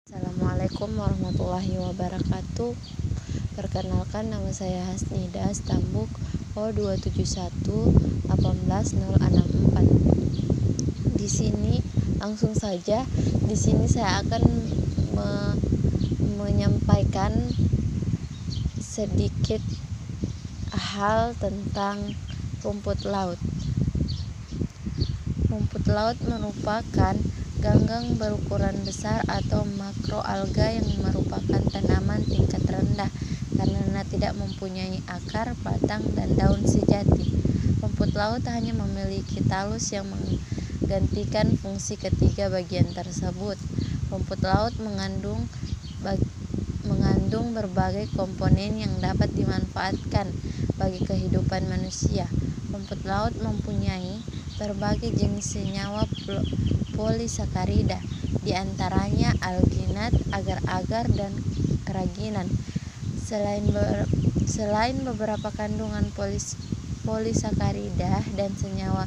Assalamualaikum warahmatullahi wabarakatuh. Perkenalkan, nama saya Hasnida Stambuk O271-18064. Di sini langsung saja, di sini saya akan menyampaikan sedikit hal tentang rumput laut. Rumput laut merupakan ganggang berukuran besar atau makroalga yang merupakan tanaman tingkat rendah karena tidak mempunyai akar, batang, dan daun sejati. Rumput laut hanya memiliki talus yang menggantikan fungsi ketiga bagian tersebut. Rumput laut mengandung berbagai komponen yang dapat dimanfaatkan bagi kehidupan manusia. Rumput laut mempunyai berbagai jenis senyawa polisakarida, di antaranya alginat, agar-agar, dan keraginan. Selain beberapa kandungan polisakarida dan senyawa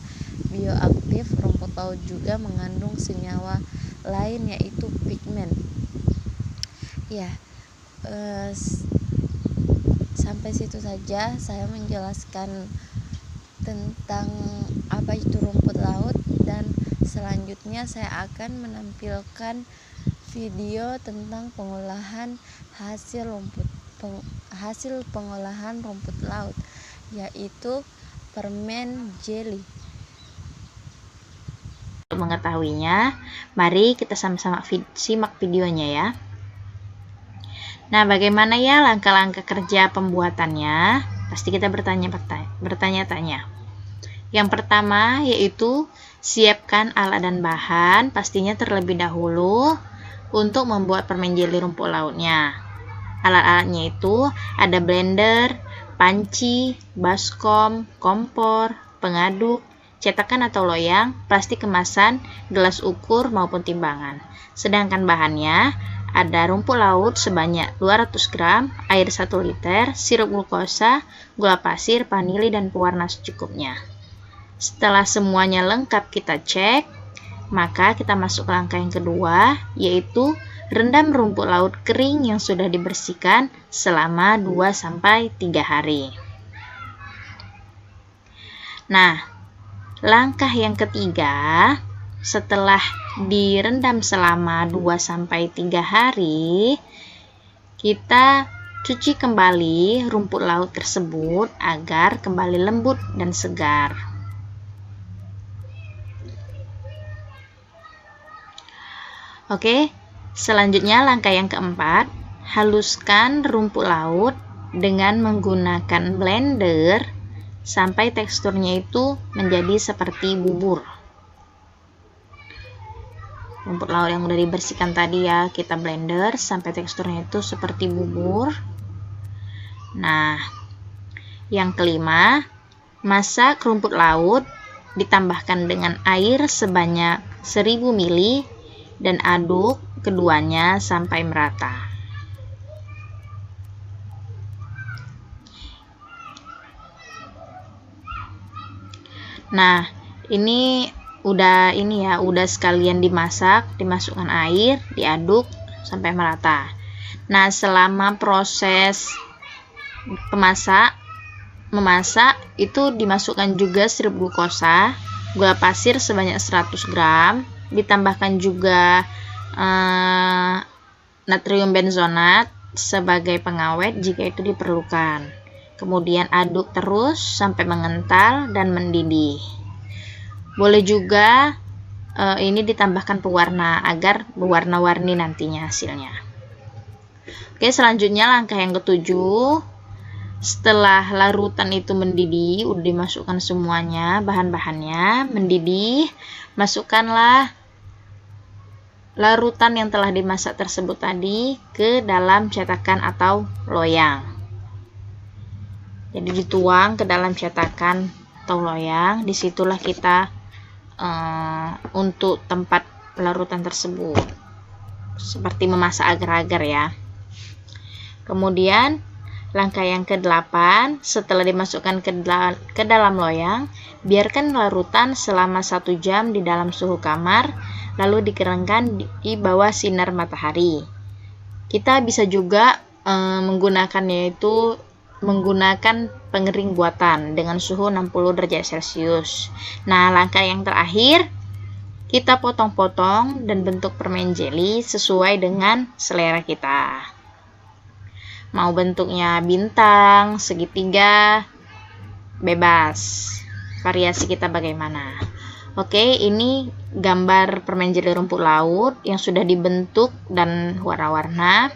bioaktif, rumput laut juga mengandung senyawa lain yaitu pigmen. Sampai situ saja saya menjelaskan tentang apa itu rumput laut, dan selanjutnya saya akan menampilkan video tentang pengolahan hasil pengolahan rumput laut, yaitu permen jelly. Untuk mengetahuinya, mari kita sama-sama simak videonya ya. Nah, bagaimana ya langkah-langkah kerja pembuatannya? Pasti kita bertanya-tanya. Yang pertama yaitu siapkan alat dan bahan, pastinya terlebih dahulu untuk membuat permen jeli rumput lautnya. Alat-alatnya itu ada blender, panci, baskom, kompor, pengaduk, cetakan atau loyang, plastik kemasan, gelas ukur maupun timbangan. Sedangkan bahannya ada rumput laut sebanyak 200 gram, air 1 liter, sirup glukosa, gula pasir, vanili, dan pewarna secukupnya. Setelah semuanya lengkap kita cek, maka kita masuk ke langkah yang kedua, yaitu rendam rumput laut kering yang sudah dibersihkan selama 2-3 hari. Nah, langkah yang ketiga, setelah direndam selama 2-3 hari, kita cuci kembali rumput laut tersebut agar kembali lembut dan segar. Oke, selanjutnya langkah yang keempat, haluskan rumput laut dengan menggunakan blender sampai teksturnya itu menjadi seperti bubur. Rumput laut yang udah dibersihkan tadi ya, kita blender sampai teksturnya itu seperti bubur. Nah, yang kelima, masak rumput laut ditambahkan dengan air sebanyak 1000 ml dan aduk keduanya sampai merata. Nah, ini udah sekalian dimasak, dimasukkan air, diaduk sampai merata. Nah, selama proses memasak itu dimasukkan juga sirup glukosa, gula pasir sebanyak 100 gram, ditambahkan juga natrium benzonat sebagai pengawet jika itu diperlukan. Kemudian aduk terus sampai mengental dan mendidih. Boleh juga ini ditambahkan pewarna agar berwarna-warni nantinya hasilnya. Oke, selanjutnya langkah yang ketujuh, setelah larutan itu mendidih, udah dimasukkan semuanya bahan-bahannya, mendidih, masukkanlah larutan yang telah dimasak tersebut tadi ke dalam cetakan atau loyang. Jadi dituang ke dalam cetakan atau loyang, disitulah kita untuk tempat larutan tersebut, seperti memasak agar-agar ya. Kemudian langkah yang ke-8, setelah dimasukkan ke dalam loyang, biarkan larutan selama 1 jam di dalam suhu kamar lalu dikeringkan di bawah sinar matahari. Kita bisa juga menggunakannya itu menggunakan pengering buatan dengan suhu 60 derajat Celcius. Nah, langkah yang terakhir, kita potong-potong dan bentuk permen jelly sesuai dengan selera kita. Mau bentuknya bintang, segitiga, bebas. Variasi kita bagaimana. Oke, ini gambar permen jelly rumput laut yang sudah dibentuk dan warna-warna.